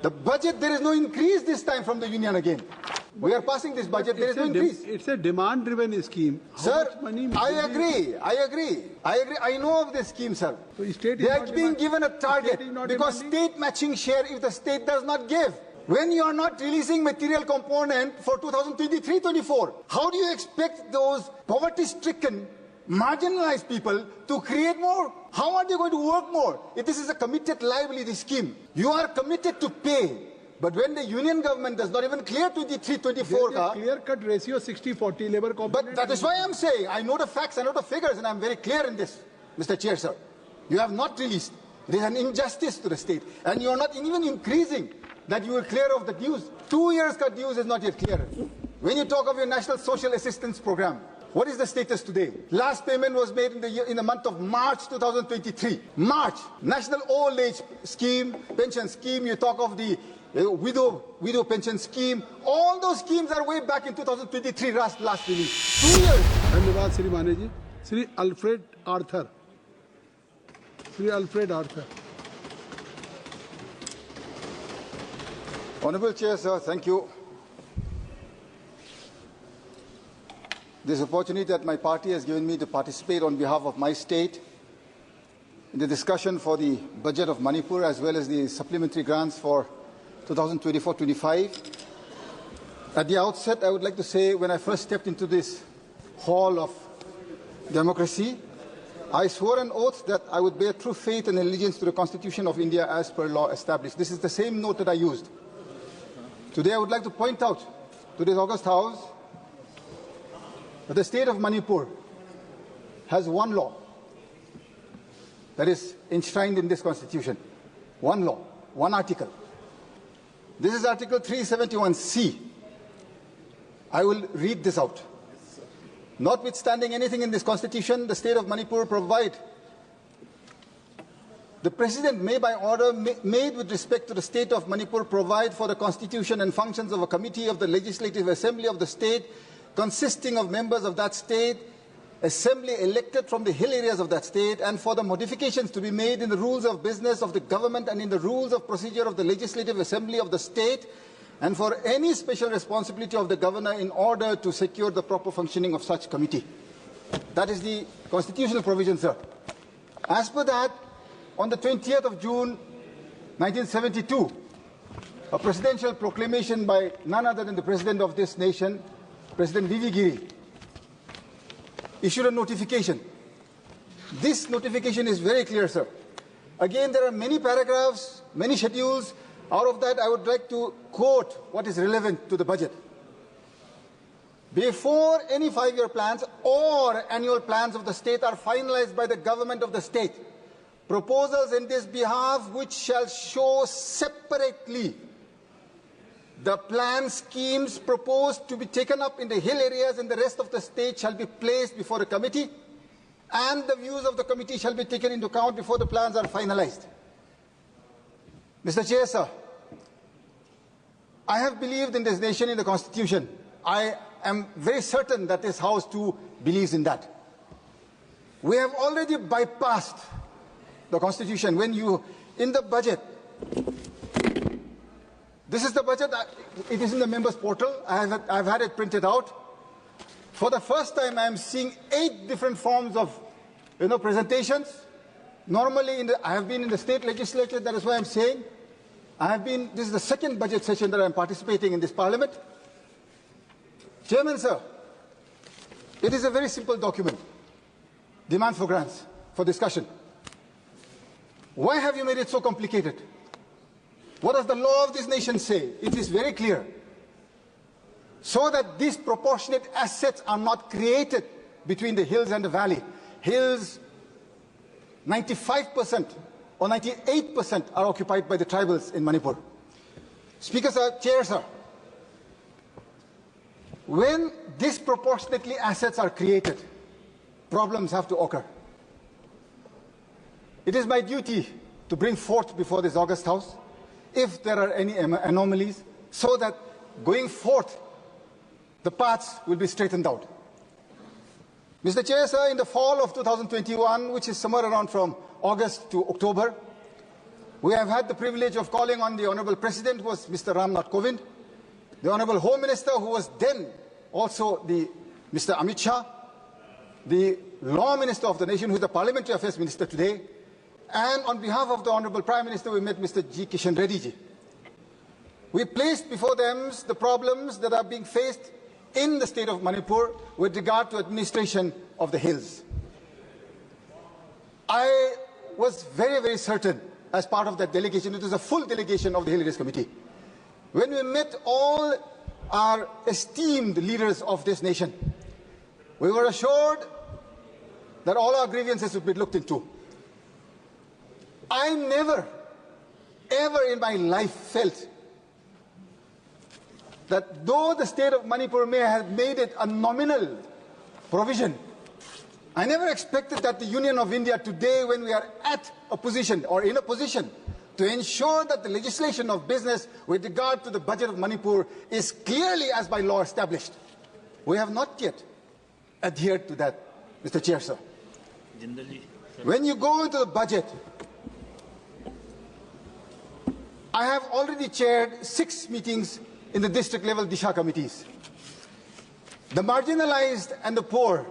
The budget, there is no increase this time from the union again. We are passing this budget, there is no increase. It's a demand-driven scheme. Sir, I agree. I know of this scheme, sir. So state they are being given a target because state matching share if the state does not give. When you are not releasing material component for 2023-24, how do you expect those poverty-stricken, marginalized people to create more? How are they going to work more? If this is a committed liability scheme, you are committed to pay. But when the union government does not even clear 23-24, clear-cut ratio 60-40 labor component. But that is why I'm saying I know the facts, I know the figures, and I'm very clear in this, Mr. Chair, sir. You have not released. It is an injustice to the state, and you are not even increasing that you will clear of the dues. 2 years cut dues is not yet clear. When you talk of your National Social Assistance Program, what is the status today? Last payment was made in the month of March 2023. March. National Old Age Scheme, Pension Scheme, you talk of the widow pension scheme. All those schemes are way back in 2023 last release. 2 years. Dhanyavad Sri Maneji. Sri Alfred Arthur. Sri Alfred Arthur. Honourable Chair, sir, thank you. This opportunity that my party has given me to participate on behalf of my state in the discussion for the budget of Manipur as well as the supplementary grants for 2024-25. At the outset, I would like to say when I first stepped into this hall of democracy, I swore an oath that I would bear true faith and allegiance to the Constitution of India as per law established. This is the same note that I used. Today I would like to point out to this August House that the state of Manipur has one law that is enshrined in this Constitution. One law, one article. This is Article 371C. I will read this out. Notwithstanding anything in this Constitution, the state of Manipur provide the President may by order made with respect to the state of Manipur provide for the constitution and functions of a committee of the Legislative Assembly of the state consisting of members of that state, assembly elected from the hill areas of that state, and for the modifications to be made in the rules of business of the government and in the rules of procedure of the Legislative Assembly of the state, and for any special responsibility of the governor in order to secure the proper functioning of such committee. That is the constitutional provision, sir. As per that, on the 20th of June 1972, a presidential proclamation by none other than the President of this nation, President V.V. Giri, issued a notification. This notification is very clear, sir. Again, there are many paragraphs, many schedules. Out of that, I would like to quote what is relevant to the budget. Before any 5-year plans or annual plans of the state are finalized by the government of the state, proposals in this behalf which shall show separately the plan schemes proposed to be taken up in the hill areas and the rest of the state shall be placed before the committee, and the views of the committee shall be taken into account before the plans are finalized. Mr. Chair, sir, I have believed in this nation, in the Constitution. I am very certain that this House too believes in that. We have already bypassed the Constitution. When you, in the budget, this is the budget, it is in the members' portal, I've had it printed out. For the first time, I am seeing 8 different forms of, presentations. Normally, I have been in the state legislature, that is why I'm saying. This is the second budget session that I'm participating in this parliament. Chairman, sir, it is a very simple document. Demand for grants, for discussion. Why have you made it so complicated? What does the law of this nation say? It is very clear. So that disproportionate assets are not created between the hills and the valley. Hills, 95% or 98% are occupied by the tribals in Manipur. Speaker, sir, Chair, sir, when disproportionately assets are created, problems have to occur. It is my duty to bring forth before this August House if there are any anomalies, so that going forth, the paths will be straightened out. Mr. Chair, sir, in the fall of 2021, which is somewhere around from August to October, We have had the privilege of calling on the Honourable President, who was Mr. Ramnath Kovind, the Honourable Home Minister, who was then also Mr. Amit Shah, the Law Minister of the nation, who is the Parliamentary Affairs Minister today, and on behalf of the Honourable Prime Minister, we met Mr. G. Kishan Reddy ji. We placed before them the problems that are being faced in the state of Manipur with regard to administration of the hills. I was very, very certain, as part of that delegation, it was a full delegation of the Hill Areas Committee, when we met all our esteemed leaders of this nation, we were assured that all our grievances would be looked into. I never, ever in my life felt that though the state of Manipur may have made it a nominal provision, I never expected that the Union of India today, when we are at a position or in a position to ensure that the legislation of business with regard to the budget of Manipur is clearly as by law established, we have not yet adhered to that, Mr. Chair, sir. When you go into the budget, I have already chaired 6 meetings in the district level Disha committees. The marginalized and the poor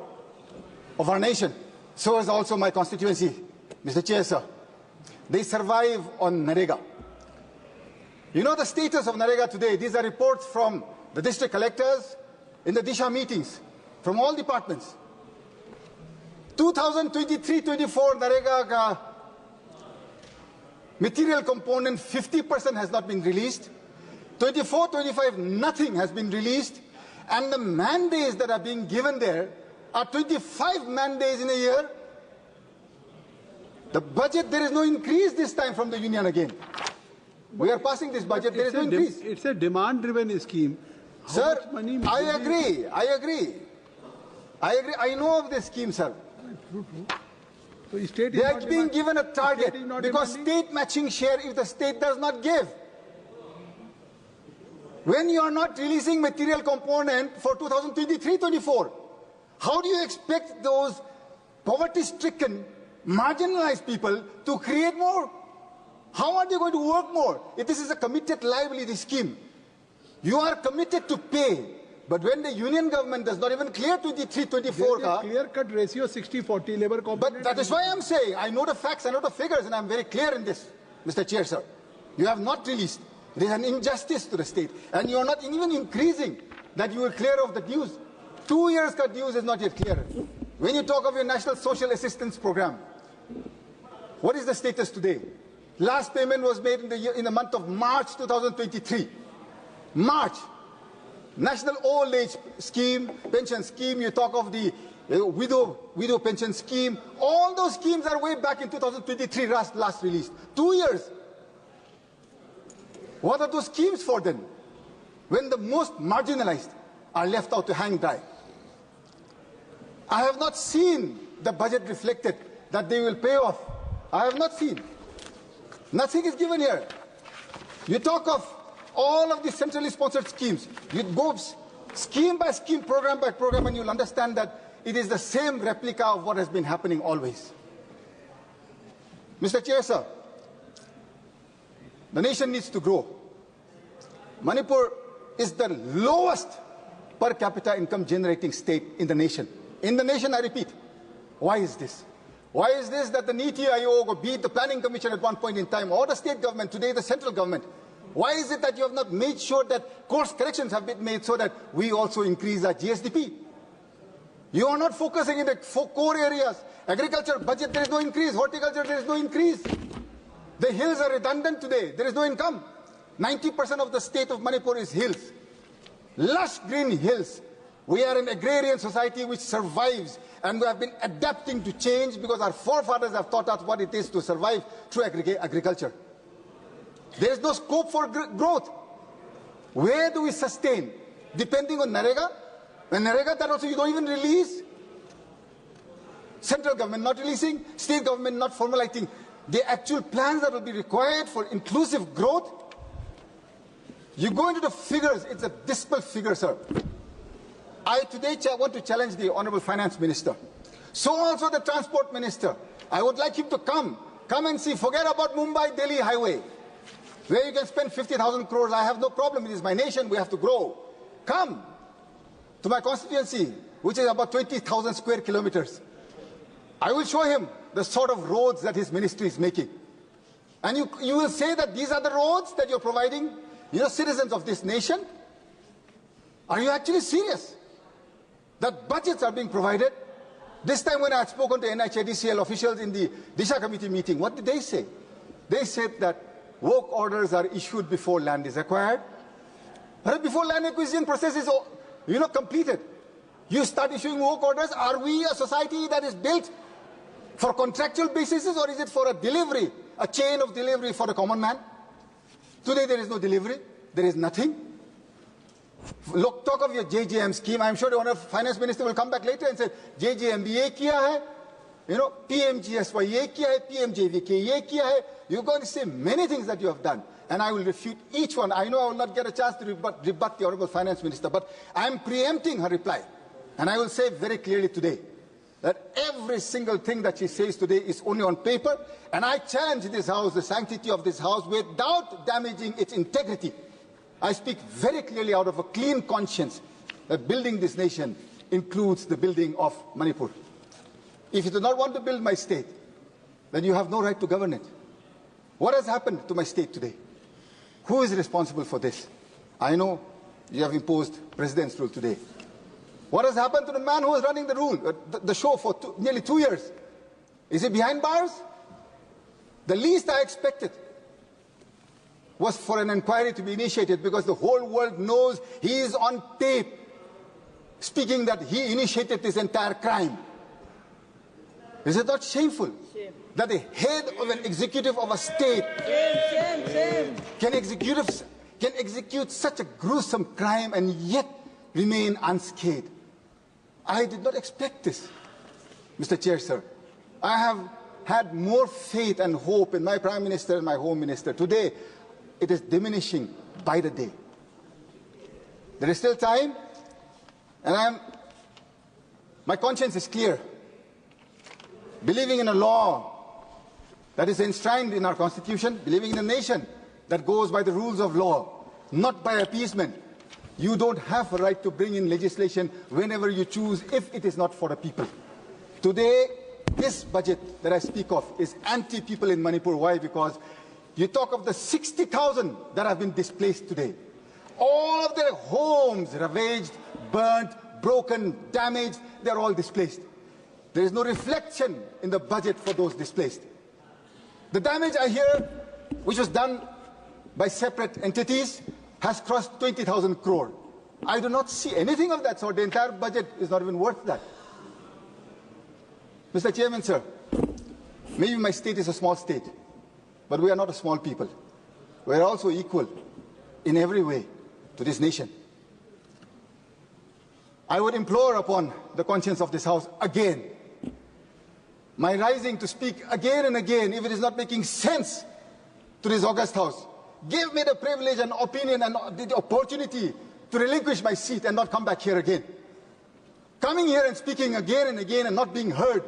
of our nation, so is also my constituency, Mr. Chair, sir. They survive on Narega. You know the status of Narega today. These are reports from the district collectors in the Disha meetings from all departments. 2023-24 Narega material component 50% has not been released. 24-25 nothing has been released, and the man-days that are being given there are 25 man-days in a year. The budget, there is no increase this time from the union again. We are passing this budget, there is no increase. It's a demand-driven scheme. Sir, I agree. I know of this scheme, sir. So state they are being given a target because state matching share if the state does not give. When you are not releasing material component for 2023-24, how do you expect those poverty-stricken, marginalized people to create more? How are they going to work more? If this is a committed liability scheme, you are committed to pay. But when the union government does not even clear 23-24, clear-cut ratio 60-40 labor component. But that is why I am saying, I know the facts, I know the figures, and I am very clear in this, Mr. Chair, sir. You have not released. There is an injustice to the state, and you are not even increasing that you will clear off the dues. 2 years cut dues is not yet clear. When you talk of your National Social Assistance Program, what is the status today? Last payment was made in the month of March 2023. March. National Old Age Scheme, Pension Scheme, you talk of the widow pension scheme. All those schemes are way back in 2023, last released. 2 years. What are those schemes for then? When the most marginalized are left out to hang dry. I have not seen the budget reflected that they will pay off. I have not seen. Nothing is given here. You talk of all of the centrally sponsored schemes. You go scheme by scheme, program by program, and you'll understand that it is the same replica of what has been happening always. Mr. Chair, sir, the nation needs to grow. Manipur is the lowest per capita income generating state in the nation. In the nation, I repeat. Why is this? Why is this that the Niti Aayog, or be it the Planning Commission at one point in time, or the state government, today the central government, why is it that you have not made sure that course corrections have been made so that we also increase our GSDP? You are not focusing in the core areas. Agriculture budget, there is no increase. Horticulture, there is no increase. The hills are redundant today. There is no income. 90% of the state of Manipur is hills. Lush green hills. We are an agrarian society which survives, and we have been adapting to change because our forefathers have taught us what it is to survive through agriculture. There is no scope for growth. Where do we sustain? Depending on Narega? When Narega, that also you don't even release. Central government not releasing, state government not formulating the actual plans that will be required for inclusive growth. You go into the figures, it's a dismal figure, sir. I today want to challenge the Honorable Finance Minister. So also the Transport Minister. I would like him to come Come and see. Forget about Mumbai-Delhi highway, where you can spend 50,000 crores. I have no problem. It is my nation. We have to grow. Come to my constituency, which is about 20,000 square kilometers. I will show him the sort of roads that his ministry is making. And you will say that these are the roads that you're providing, citizens of this nation? Are you actually serious? That budgets are being provided? This time when I had spoken to NHADCL officials in the Disha committee meeting, what did they say? They said that work orders are issued before land is acquired. But before land acquisition process is completed, you start issuing work orders. Are we a society that is built for contractual basis, or is it for a delivery, a chain of delivery for the common man? Today there is no delivery. There is nothing. Look, talk of your JJM scheme. I'm sure the Honourable Finance Minister will come back later and say, JJM ye kiya hai, PMGSY ye kiya hai, PMJVK ye kiya hai. You're going to say many things that you have done, and I will refute each one. I know I will not get a chance to rebut the Honourable Finance Minister, but I am preempting her reply. And I will say very clearly today that every single thing that she says today is only on paper, and I challenge this House, the sanctity of this House, without damaging its integrity. I speak very clearly out of a clean conscience that building this nation includes the building of Manipur. If you do not want to build my state, then you have no right to govern it. What has happened to my state today? Who is responsible for this? I know you have imposed President's rule today. What has happened to the man who was running the show for nearly 2 years? Is he behind bars? The least I expected was for an inquiry to be initiated, because the whole world knows he is on tape speaking that he initiated this entire crime. Is it not shameful that the head of an executive of a state can execute such a gruesome crime and yet remain unscathed? I did not expect this, Mr. Chair, sir. I have had more faith and hope in my Prime Minister and my Home Minister. Today, it is diminishing by the day. There is still time, and my conscience is clear. Believing in a law that is enshrined in our Constitution, believing in a nation that goes by the rules of law, not by appeasement, you don't have a right to bring in legislation whenever you choose if it is not for the people. Today, this budget that I speak of is anti-people in Manipur. Why? Because you talk of the 60,000 that have been displaced today. All of their homes ravaged, burnt, broken, damaged, they're all displaced. There is no reflection in the budget for those displaced. The damage I hear, which was done by separate entities, has crossed 20,000 crore. I do not see anything of that sort. The entire budget is not even worth that. Mr. Chairman, sir, maybe my state is a small state, but we are not a small people. We are also equal in every way to this nation. I would implore upon the conscience of this House again, my rising to speak again and again, if it is not making sense to this august House. Give me the privilege and opinion and the opportunity to relinquish my seat and not come back here again. Coming here and speaking again and again and not being heard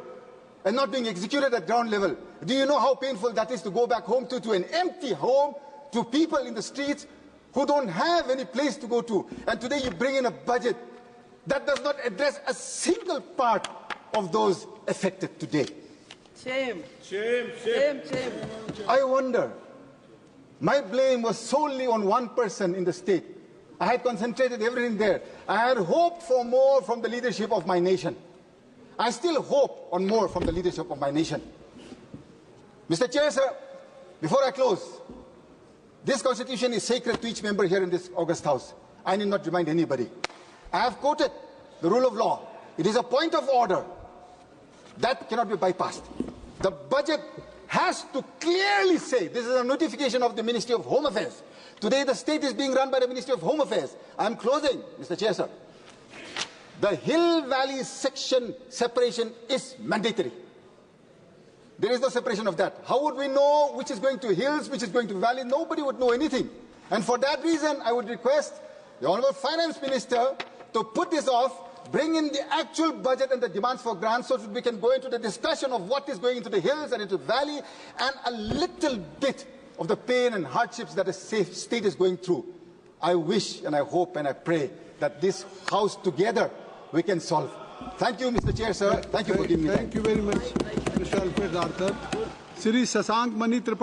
and not being executed at ground level. Do you know how painful that is to go back home to an empty home, to people in the streets who don't have any place to go to? And today you bring in a budget that does not address a single part of those affected today. Shame. Shame, shame. Shame, shame. I wonder. My blame was solely on one person in the state. I had concentrated everything there. I had hoped for more from the leadership of my nation. I still hope on more from the leadership of my nation. Mr. Chair, sir, before I close, this Constitution is sacred to each member here in this august House. I need not remind anybody. I have quoted the rule of law. It is a point of order. That cannot be bypassed. The budget has to clearly say, this is a notification of the Ministry of Home Affairs. Today the state is being run by the Ministry of Home Affairs. I am closing, Mr. Chair, sir. The Hill-Valley section separation is mandatory. There is no separation of that. How would we know which is going to hills, which is going to valley? Nobody would know anything. And for that reason, I would request the Honourable Finance Minister to put this off bring in the actual budget and the demands for grants so that we can go into the discussion of what is going into the hills and into the valley and a little bit of the pain and hardships that the state is going through. I wish and I hope and I pray that this House together we can solve. Thank you, Mr. Chair, sir. Thank you for giving me time. Thank you very much, Mr. Alfred Arthur. Sri Sasank Mani Tripathi.